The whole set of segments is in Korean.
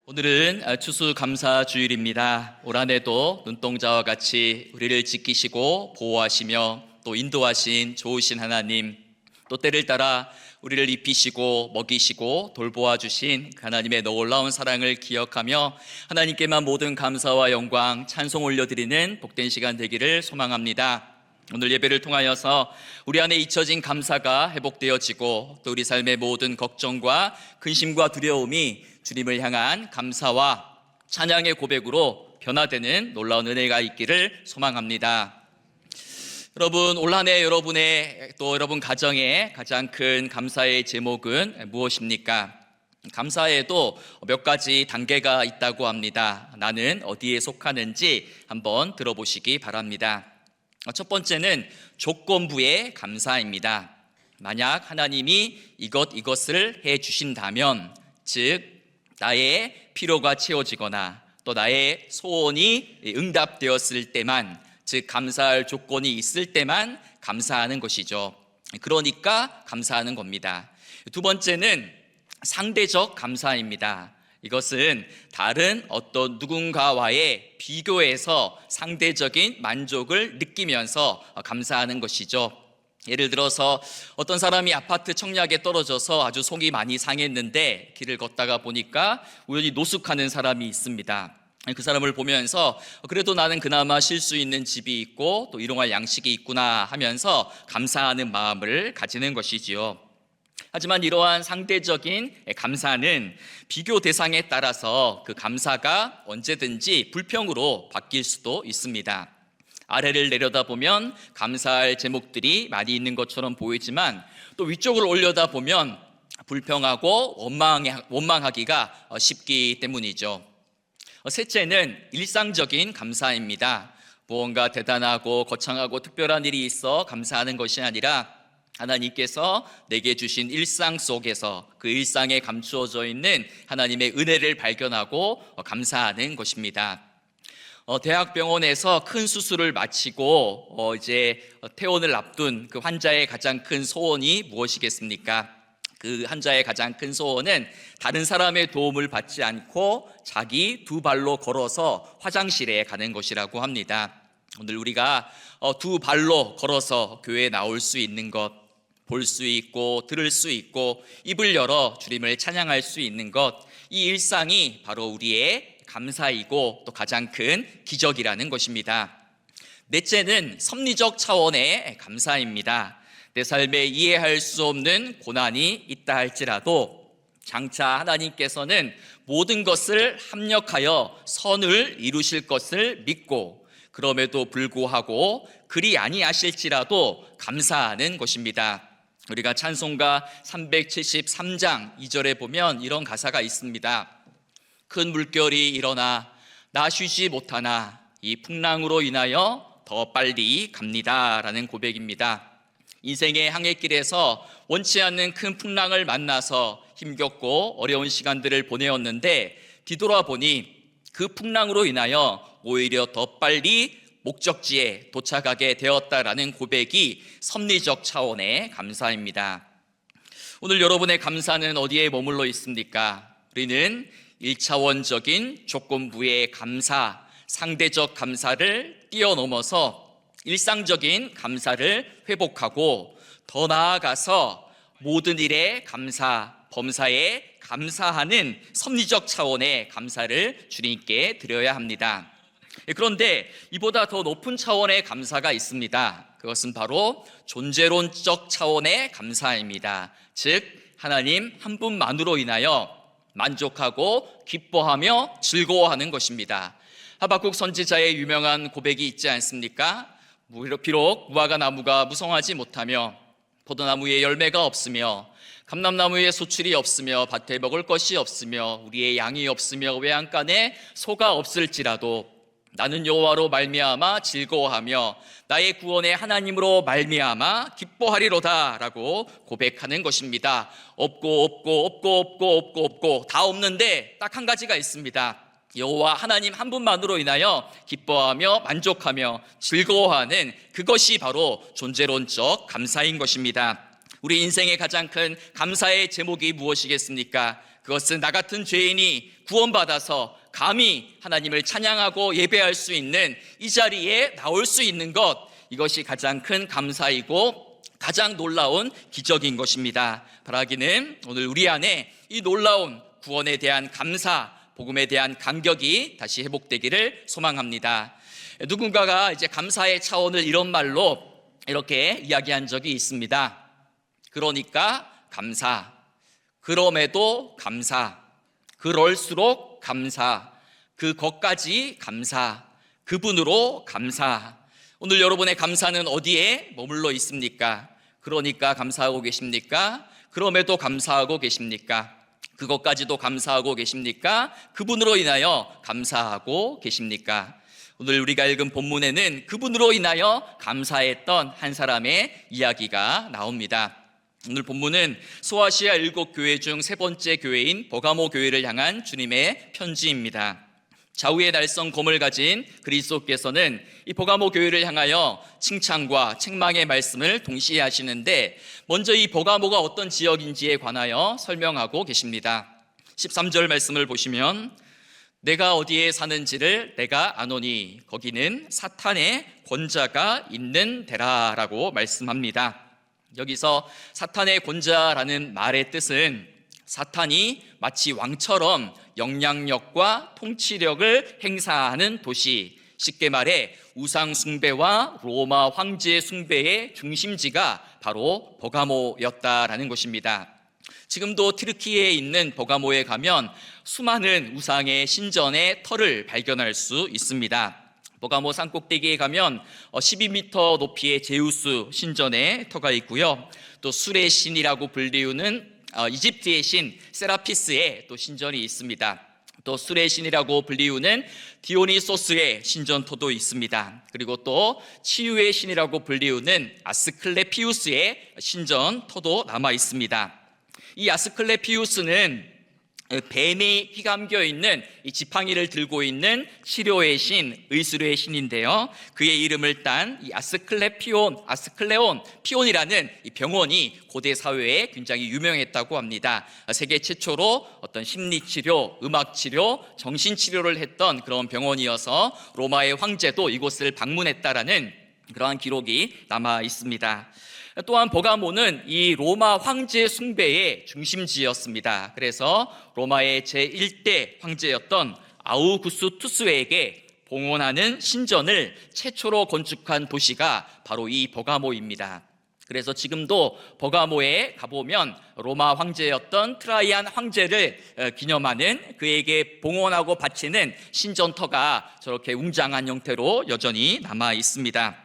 오늘은 추수감사주일입니다. 올 한해도 눈동자와 같이 우리를 지키시고 보호하시며 또 인도하신 좋으신 하나님, 또 때를 따라 우리를 입히시고 먹이시고 돌보아 주신 하나님의 놀라운 사랑을 기억하며 하나님께만 모든 감사와 영광, 찬송 올려드리는 복된 시간 되기를 소망합니다. 오늘 예배를 통하여서 우리 안에 잊혀진 감사가 회복되어지고 또 우리 삶의 모든 걱정과 근심과 두려움이 주님을 향한 감사와 찬양의 고백으로 변화되는 놀라운 은혜가 있기를 소망합니다. 여러분, 올 한 해 여러분의 또 여러분 가정의 가장 큰 감사의 제목은 무엇입니까? 감사에도 몇 가지 단계가 있다고 합니다. 나는 어디에 속하는지 한번 들어보시기 바랍니다. 첫 번째는 조건부의 감사입니다. 만약 하나님이 이것을 해 주신다면, 즉 나의 필요가 채워지거나 또 나의 소원이 응답되었을 때만, 즉 감사할 조건이 있을 때만 감사하는 것이죠. 그러니까 감사하는 겁니다. 두 번째는 상대적 감사입니다. 이것은 다른 어떤 누군가와의 비교해서 상대적인 만족을 느끼면서 감사하는 것이죠. 예를 들어서 어떤 사람이 아파트 청약에 떨어져서 아주 속이 많이 상했는데 길을 걷다가 보니까 우연히 노숙하는 사람이 있습니다. 그 사람을 보면서 그래도 나는 그나마 쉴 수 있는 집이 있고 또 일용할 양식이 있구나 하면서 감사하는 마음을 가지는 것이지요. 하지만 이러한 상대적인 감사는 비교 대상에 따라서 그 감사가 언제든지 불평으로 바뀔 수도 있습니다. 아래를 내려다보면 감사할 제목들이 많이 있는 것처럼 보이지만 또 위쪽을 올려다보면 불평하고 원망하기가 쉽기 때문이죠. 셋째는 일상적인 감사입니다. 무언가 대단하고 거창하고 특별한 일이 있어 감사하는 것이 아니라 하나님께서 내게 주신 일상 속에서 그 일상에 감추어져 있는 하나님의 은혜를 발견하고 감사하는 것입니다. 대학병원에서 큰 수술을 마치고 이제 퇴원을 앞둔 그 환자의 가장 큰 소원이 무엇이겠습니까? 그 환자의 가장 큰 소원은 다른 사람의 도움을 받지 않고 자기 두 발로 걸어서 화장실에 가는 것이라고 합니다. 오늘 우리가 두 발로 걸어서 교회에 나올 수 있는 것, 볼 수 있고 들을 수 있고 입을 열어 주님을 찬양할 수 있는 것, 이 일상이 바로 우리의 감사이고 또 가장 큰 기적이라는 것입니다. 넷째는 섭리적 차원의 감사입니다. 내 삶에 이해할 수 없는 고난이 있다 할지라도 장차 하나님께서는 모든 것을 합력하여 선을 이루실 것을 믿고 그럼에도 불구하고 그리 아니하실지라도 감사하는 것입니다. 우리가 찬송가 373장 2절에 보면 이런 가사가 있습니다. 큰 물결이 일어나 나 쉬지 못하나 이 풍랑으로 인하여 더 빨리 갑니다 라는 고백입니다. 인생의 항해길에서 원치 않는 큰 풍랑을 만나서 힘겹고 어려운 시간들을 보내었는데 뒤돌아보니 그 풍랑으로 인하여 오히려 더 빨리 목적지에 도착하게 되었다라는 고백이 섭리적 차원의 감사입니다. 오늘 여러분의 감사는 어디에 머물러 있습니까? 우리는 1차원적인 조건부의 감사, 상대적 감사를 뛰어넘어서 일상적인 감사를 회복하고 더 나아가서 모든 일에 감사, 범사에 감사하는 섭리적 차원의 감사를 주님께 드려야 합니다. 그런데 이보다 더 높은 차원의 감사가 있습니다. 그것은 바로 존재론적 차원의 감사입니다. 즉 하나님 한 분만으로 인하여 만족하고 기뻐하며 즐거워하는 것입니다. 하박국 선지자의 유명한 고백이 있지 않습니까? 비록 무화과 나무가 무성하지 못하며 포도나무에 열매가 없으며 감람나무에 소출이 없으며 밭에 먹을 것이 없으며 우리의 양이 없으며 외양간에 소가 없을지라도 나는 여호와로 말미암아 즐거워하며 나의 구원의 하나님으로 말미암아 기뻐하리로다 라고 고백하는 것입니다. 없고 다 없는데 딱 한 가지가 있습니다. 여호와 하나님 한 분만으로 인하여 기뻐하며 만족하며 즐거워하는 그것이 바로 존재론적 감사인 것입니다. 우리 인생의 가장 큰 감사의 제목이 무엇이겠습니까? 그것은 나 같은 죄인이 구원받아서 감히 하나님을 찬양하고 예배할 수 있는 이 자리에 나올 수 있는 것, 이것이 가장 큰 감사이고 가장 놀라운 기적인 것입니다. 바라기는 오늘 우리 안에 이 놀라운 구원에 대한 감사, 복음에 대한 감격이 다시 회복되기를 소망합니다. 누군가가 이제 감사의 차원을 이런 말로 이렇게 이야기한 적이 있습니다. 그러니까 감사, 그럼에도 감사, 그럴수록 감사, 그것까지 감사, 그분으로 감사. 오늘 여러분의 감사는 어디에 머물러 있습니까? 그러니까 감사하고 계십니까? 그럼에도 감사하고 계십니까? 그것까지도 감사하고 계십니까? 그분으로 인하여 감사하고 계십니까? 오늘 우리가 읽은 본문에는 그분으로 인하여 감사했던 한 사람의 이야기가 나옵니다. 오늘 본문은 소아시아 7교회 중 세 번째 교회인 버가모 교회를 향한 주님의 편지입니다. 좌우의 날성검을 가진 그리스도께서는 이 버가모 교회를 향하여 칭찬과 책망의 말씀을 동시에 하시는데, 먼저 이 버가모가 어떤 지역인지에 관하여 설명하고 계십니다. 13절 말씀을 보시면 내가 어디에 사는지를 내가 아노니 거기는 사탄의 권자가 있는 데라라고 말씀합니다. 여기서 사탄의 권자라는 말의 뜻은 사탄이 마치 왕처럼 영향력과 통치력을 행사하는 도시, 쉽게 말해 우상 숭배와 로마 황제 숭배의 중심지가 바로 버가모였다라는 것입니다. 지금도 튀르키예에 있는 버가모에 가면 수많은 우상의 신전의 터를 발견할 수 있습니다. 버가모 산꼭대기에 가면 12m 높이의 제우스 신전의 터가 있고요. 또 술의 신이라고 불리우는 이집트의 신 세라피스의 또 신전이 있습니다. 또 술의 신이라고 불리우는 디오니소스의 신전터도 있습니다. 그리고 또 치유의 신이라고 불리우는 아스클레피우스의 신전터도 남아 있습니다. 이 아스클레피우스는 뱀이 휘감겨 있는 이 지팡이를 들고 있는 치료의 신, 의술의 신인데요. 그의 이름을 딴 이 아스클레온 피온이라는 이 병원이 고대 사회에 굉장히 유명했다고 합니다. 세계 최초로 어떤 심리치료, 음악치료, 정신치료를 했던 그런 병원이어서 로마의 황제도 이곳을 방문했다라는 그러한 기록이 남아 있습니다. 또한 버가모는 이 로마 황제 숭배의 중심지였습니다. 그래서 로마의 제1대 황제였던 아우구스투스에게 봉헌하는 신전을 최초로 건축한 도시가 바로 이 버가모입니다. 그래서 지금도 버가모에 가보면 로마 황제였던 트라이안 황제를 기념하는, 그에게 봉헌하고 바치는 신전터가 저렇게 웅장한 형태로 여전히 남아 있습니다.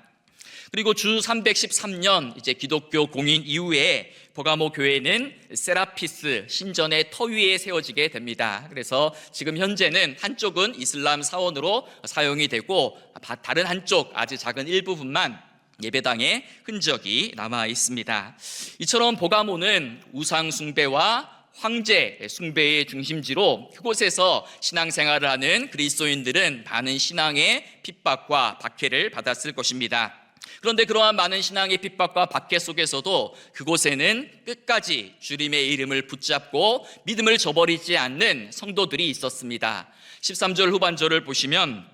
그리고 주 313년 이제 기독교 공인 이후에 버가모 교회는 세라피스 신전의 터 위에 세워지게 됩니다. 그래서 지금 현재는 한쪽은 이슬람 사원으로 사용이 되고 다른 한쪽 아주 작은 일부분만 예배당의 흔적이 남아 있습니다. 이처럼 버가모는 우상 숭배와 황제 숭배의 중심지로 그곳에서 신앙생활을 하는 그리스도인들은 많은 신앙의 핍박과 박해를 받았을 것입니다. 그런데 그러한 많은 신앙의 핍박과 박해 속에서도 그곳에는 끝까지 주님의 이름을 붙잡고 믿음을 저버리지 않는 성도들이 있었습니다. 13절 후반절을 보시면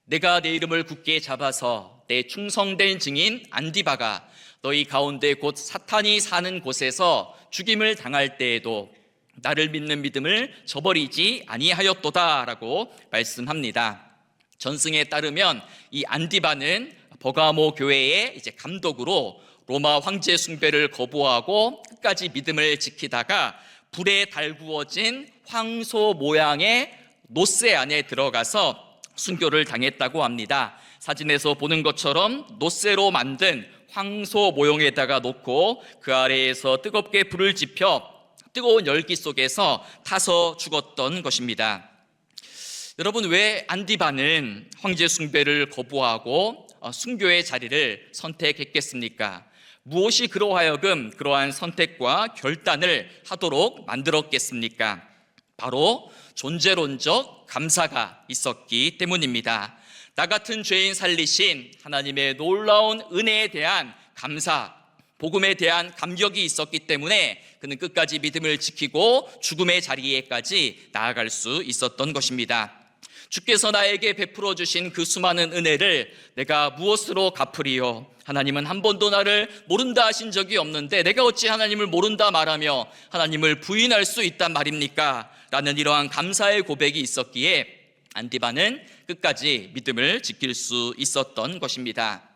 내가 내 이름을 굳게 잡아서 내 충성된 증인 안디바가 너희 가운데 곧 사탄이 사는 곳에서 죽임을 당할 때에도 나를 믿는 믿음을 저버리지 아니하였도다 라고 말씀합니다. 전승에 따르면 이 안디바는 버가모 교회의 이제 감독으로 로마 황제 숭배를 거부하고 끝까지 믿음을 지키다가 불에 달구어진 황소 모양의 노새 안에 들어가서 순교를 당했다고 합니다. 사진에서 보는 것처럼 노새로 만든 황소 모형에다가 놓고 그 아래에서 뜨겁게 불을 지펴 뜨거운 열기 속에서 타서 죽었던 것입니다. 여러분, 왜 안디바는 황제 숭배를 거부하고 순교의 자리를 선택했겠습니까? 무엇이 그로 하여금 그러한 선택과 결단을 하도록 만들었겠습니까? 바로 존재론적 감사가 있었기 때문입니다. 나 같은 죄인 살리신 하나님의 놀라운 은혜에 대한 감사, 복음에 대한 감격이 있었기 때문에 그는 끝까지 믿음을 지키고 죽음의 자리에까지 나아갈 수 있었던 것입니다. 주께서 나에게 베풀어 주신 그 수많은 은혜를 내가 무엇으로 갚으리요? 하나님은 한 번도 나를 모른다 하신 적이 없는데 내가 어찌 하나님을 모른다 말하며 하나님을 부인할 수 있단 말입니까? 라는 이러한 감사의 고백이 있었기에 안디바는 끝까지 믿음을 지킬 수 있었던 것입니다.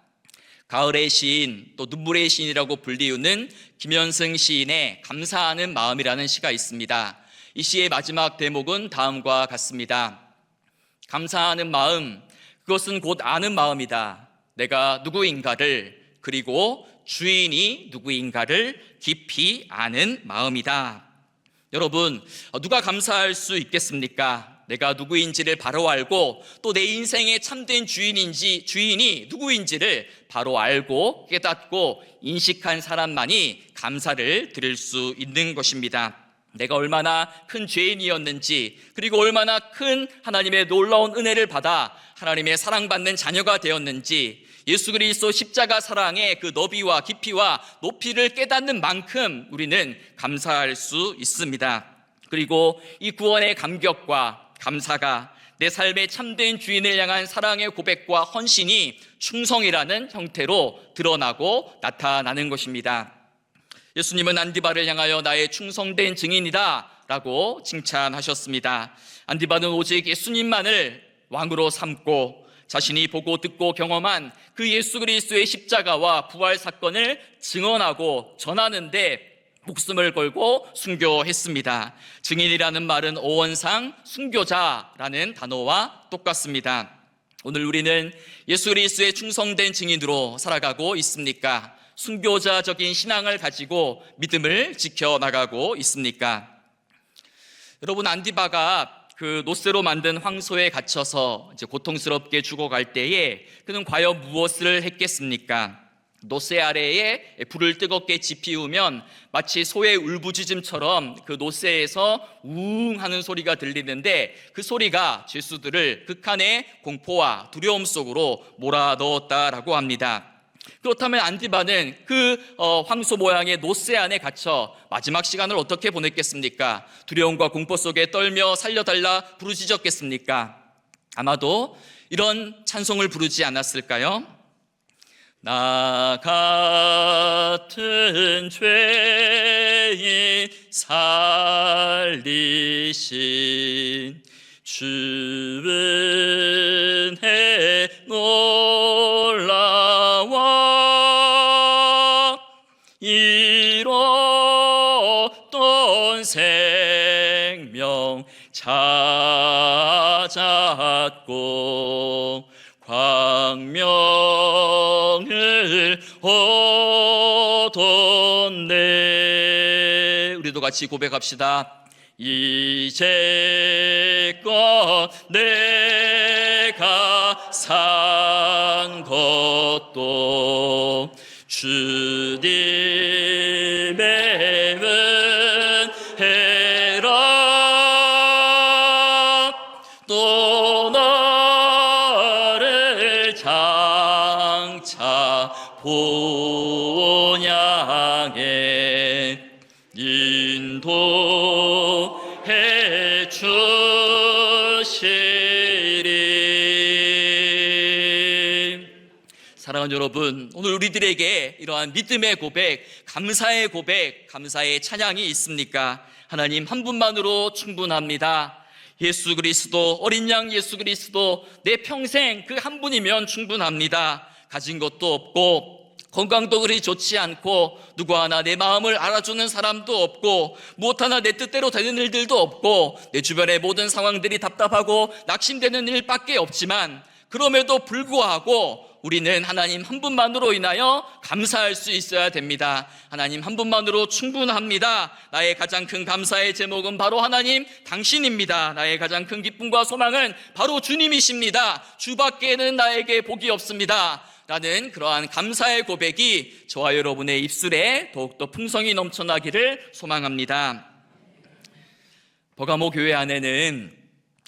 가을의 시인, 또 눈물의 시인이라고 불리우는 김현승 시인의 감사하는 마음이라는 시가 있습니다. 이 시의 마지막 대목은 다음과 같습니다. 감사하는 마음, 그것은 곧 아는 마음이다. 내가 누구인가를, 그리고 주인이 누구인가를 깊이 아는 마음이다. 여러분, 누가 감사할 수 있겠습니까? 내가 누구인지를 바로 알고 또 내 인생의 참된 주인이 누구인지를 바로 알고 깨닫고 인식한 사람만이 감사를 드릴 수 있는 것입니다. 내가 얼마나 큰 죄인이었는지, 그리고 얼마나 큰 하나님의 놀라운 은혜를 받아 하나님의 사랑받는 자녀가 되었는지, 예수 그리스도 십자가 사랑의 그 너비와 깊이와 높이를 깨닫는 만큼 우리는 감사할 수 있습니다. 그리고 이 구원의 감격과 감사가 내 삶의 참된 주인을 향한 사랑의 고백과 헌신이 충성이라는 형태로 드러나고 나타나는 것입니다. 예수님은 안디바를 향하여 나의 충성된 증인이다 라고 칭찬하셨습니다. 안디바는 오직 예수님만을 왕으로 삼고 자신이 보고 듣고 경험한 그 예수 그리스도의 십자가와 부활 사건을 증언하고 전하는데 목숨을 걸고 순교했습니다. 증인이라는 말은 어원상 순교자라는 단어와 똑같습니다. 오늘 우리는 예수 그리스도의 충성된 증인으로 살아가고 있습니까? 순교자적인 신앙을 가지고 믿음을 지켜나가고 있습니까? 여러분, 안디바가 그 노쇠로 만든 황소에 갇혀서 이제 고통스럽게 죽어갈 때에 그는 과연 무엇을 했겠습니까? 노쇠 아래에 불을 뜨겁게 지피우면 마치 소의 울부짖음처럼 그 노쇠에서 우웅 하는 소리가 들리는데 그 소리가 죄수들을 극한의 공포와 두려움 속으로 몰아넣었다라고 합니다. 그렇다면 안디바는 그 황소 모양의 노쇠 안에 갇혀 마지막 시간을 어떻게 보냈겠습니까? 두려움과 공포 속에 떨며 살려달라 부르짖었겠습니까? 아마도 이런 찬송을 부르지 않았을까요? 나 같은 죄인 살리신 주 은혜 놀라워 잃었던 생명 찾았고 광명을 얻었네. 우리도 같이 고백합시다. 이제껏 내가 산 것도 주님의 은혜라. 또 나를 장차 본향에 인도해 주시리. 사랑하는 여러분, 오늘 우리들에게 이러한 믿음의 고백, 감사의 고백, 감사의 찬양이 있습니까? 하나님 한 분만으로 충분합니다. 예수 그리스도, 어린 양 예수 그리스도, 내 평생 그 한 분이면 충분합니다. 가진 것도 없고 건강도 그리 좋지 않고 누구 하나 내 마음을 알아주는 사람도 없고 무엇 하나 내 뜻대로 되는 일들도 없고 내 주변의 모든 상황들이 답답하고 낙심되는 일밖에 없지만 그럼에도 불구하고 우리는 하나님 한 분만으로 인하여 감사할 수 있어야 됩니다. 하나님 한 분만으로 충분합니다. 나의 가장 큰 감사의 제목은 바로 하나님 당신입니다. 나의 가장 큰 기쁨과 소망은 바로 주님이십니다. 주밖에는 나에게 복이 없습니다. 라는 그러한 감사의 고백이 저와 여러분의 입술에 더욱더 풍성이 넘쳐나기를 소망합니다. 버가모 교회 안에는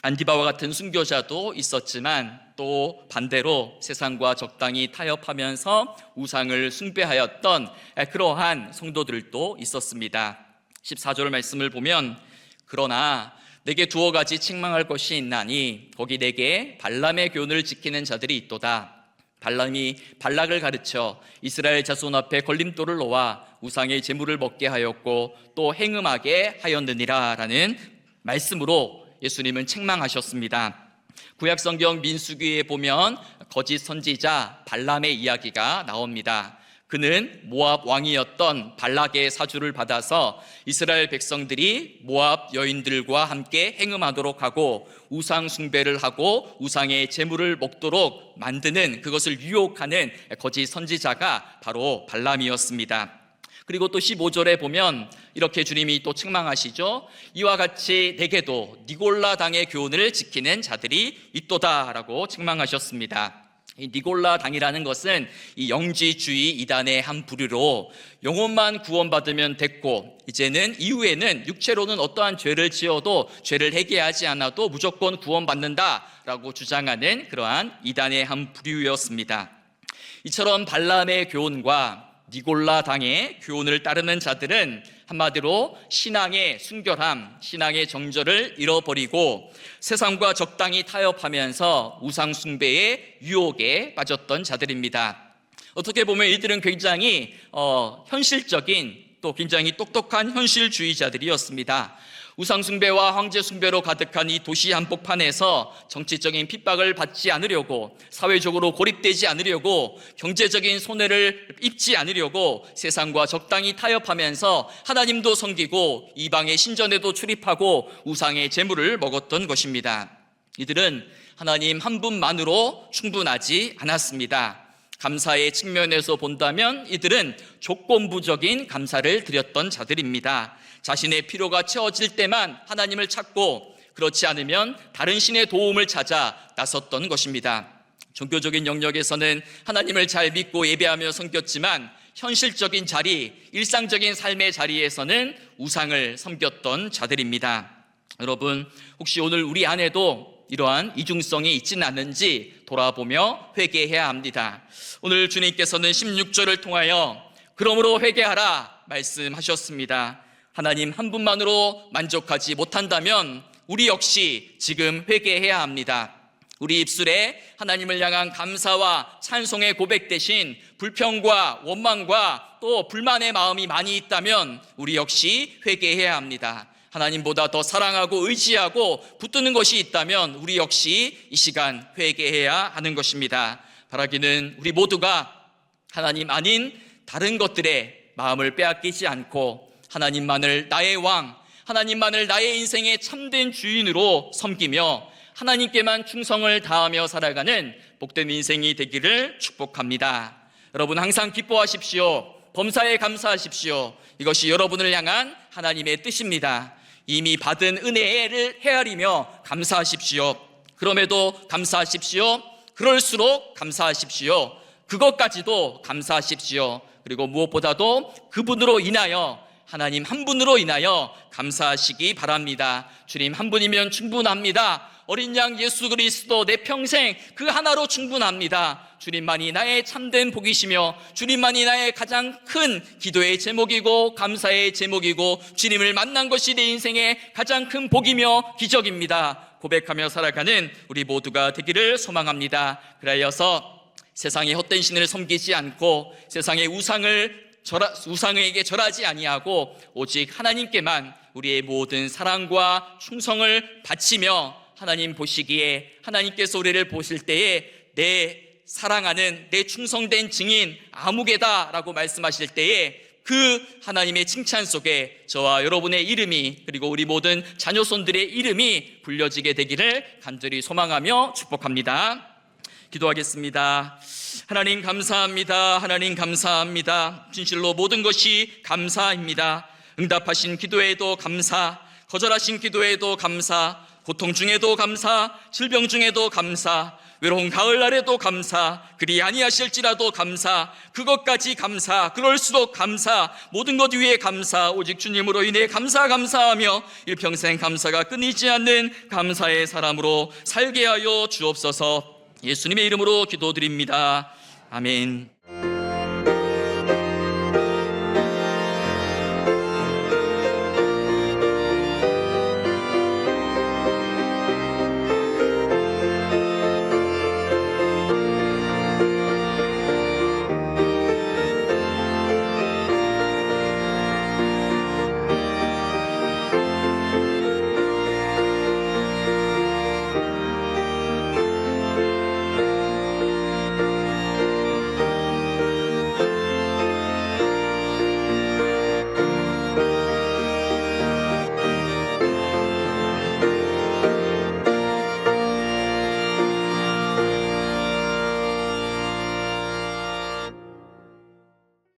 안디바와 같은 순교자도 있었지만 또 반대로 세상과 적당히 타협하면서 우상을 숭배하였던 그러한 성도들도 있었습니다. 14절 말씀을 보면 그러나 내게 두어 가지 책망할 것이 있나니 거기 내게 발람의 교훈을 지키는 자들이 있도다. 발람이 발락을 가르쳐 이스라엘 자손 앞에 걸림돌을 놓아 우상의 제물을 먹게 하였고 또 행음하게 하였느니라 라는 말씀으로 예수님은 책망하셨습니다. 구약성경 민수기에 보면 거짓 선지자 발람의 이야기가 나옵니다. 그는 모압 왕이었던 발락의 사주를 받아서 이스라엘 백성들이 모압 여인들과 함께 행음하도록 하고 우상 숭배를 하고 우상의 제물을 먹도록 만드는, 그것을 유혹하는 거짓 선지자가 바로 발람이었습니다. 그리고 또 15절에 보면 이렇게 주님이 또 책망하시죠. 이와 같이 내게도 니골라 당의 교훈을 지키는 자들이 있도다라고 책망하셨습니다. 이 니골라 당이라는 것은 이 영지주의 이단의 한 부류로 영혼만 구원받으면 됐고 이제는 이후에는 육체로는 어떠한 죄를 지어도 죄를 회개하지 않아도 무조건 구원받는다라고 주장하는 그러한 이단의 한 부류였습니다. 이처럼 발람의 교훈과 니골라 당의 교훈을 따르는 자들은 한마디로 신앙의 순결함, 신앙의 정절을 잃어버리고 세상과 적당히 타협하면서 우상 숭배의 유혹에 빠졌던 자들입니다. 어떻게 보면 이들은 굉장히 현실적인, 또 굉장히 똑똑한 현실주의자들이었습니다. 우상숭배와 황제숭배로 가득한 이 도시 한복판에서 정치적인 핍박을 받지 않으려고, 사회적으로 고립되지 않으려고, 경제적인 손해를 입지 않으려고 세상과 적당히 타협하면서 하나님도 섬기고 이방의 신전에도 출입하고 우상의 제물을 먹었던 것입니다. 이들은 하나님 한 분만으로 충분하지 않았습니다. 감사의 측면에서 본다면 이들은 조건부적인 감사를 드렸던 자들입니다. 자신의 필요가 채워질 때만 하나님을 찾고 그렇지 않으면 다른 신의 도움을 찾아 나섰던 것입니다. 종교적인 영역에서는 하나님을 잘 믿고 예배하며 섬겼지만 현실적인 자리, 일상적인 삶의 자리에서는 우상을 섬겼던 자들입니다. 여러분, 혹시 오늘 우리 안에도 이러한 이중성이 있지는 않는지 돌아보며 회개해야 합니다. 오늘 주님께서는 16절을 통하여 그러므로 회개하라 말씀하셨습니다. 하나님 한 분만으로 만족하지 못한다면 우리 역시 지금 회개해야 합니다. 우리 입술에 하나님을 향한 감사와 찬송의 고백 대신 불평과 원망과 또 불만의 마음이 많이 있다면 우리 역시 회개해야 합니다. 하나님보다 더 사랑하고 의지하고 붙드는 것이 있다면 우리 역시 이 시간 회개해야 하는 것입니다. 바라기는 우리 모두가 하나님 아닌 다른 것들에 마음을 빼앗기지 않고 하나님만을 나의 왕, 하나님만을 나의 인생의 참된 주인으로 섬기며 하나님께만 충성을 다하며 살아가는 복된 인생이 되기를 축복합니다. 여러분 항상 기뻐하십시오. 범사에 감사하십시오. 이것이 여러분을 향한 하나님의 뜻입니다. 이미 받은 은혜를 헤아리며 감사하십시오. 그럼에도 감사하십시오. 그럴수록 감사하십시오. 그것까지도 감사하십시오. 그리고 무엇보다도 그분으로 인하여, 하나님 한 분으로 인하여 감사하시기 바랍니다. 주님 한 분이면 충분합니다. 어린 양 예수 그리스도 내 평생 그 하나로 충분합니다. 주님만이 나의 참된 복이시며 주님만이 나의 가장 큰 기도의 제목이고 감사의 제목이고 주님을 만난 것이 내 인생의 가장 큰 복이며 기적입니다. 고백하며 살아가는 우리 모두가 되기를 소망합니다. 그래서 세상의 헛된 신을 섬기지 않고 세상의 우상에게 절하지 아니하고 오직 하나님께만 우리의 모든 사랑과 충성을 바치며 하나님 보시기에, 하나님께서 우리를 보실 때에 내 사랑하는 내 충성된 증인 아무개다라고 말씀하실 때에 그 하나님의 칭찬 속에 저와 여러분의 이름이, 그리고 우리 모든 자녀손들의 이름이 불려지게 되기를 간절히 소망하며 축복합니다. 기도하겠습니다. 하나님 감사합니다. 하나님 감사합니다. 진실로 모든 것이 감사입니다. 응답하신 기도에도 감사, 거절하신 기도에도 감사, 고통 중에도 감사, 질병 중에도 감사, 외로운 가을날에도 감사, 그리 아니하실지라도 감사, 그것까지 감사, 그럴수록 감사, 모든 것 위에 감사, 오직 주님으로 인해 감사하며 일평생 감사가 끊이지 않는 감사의 사람으로 살게 하여 주옵소서. 예수님의 이름으로 기도드립니다. 아멘.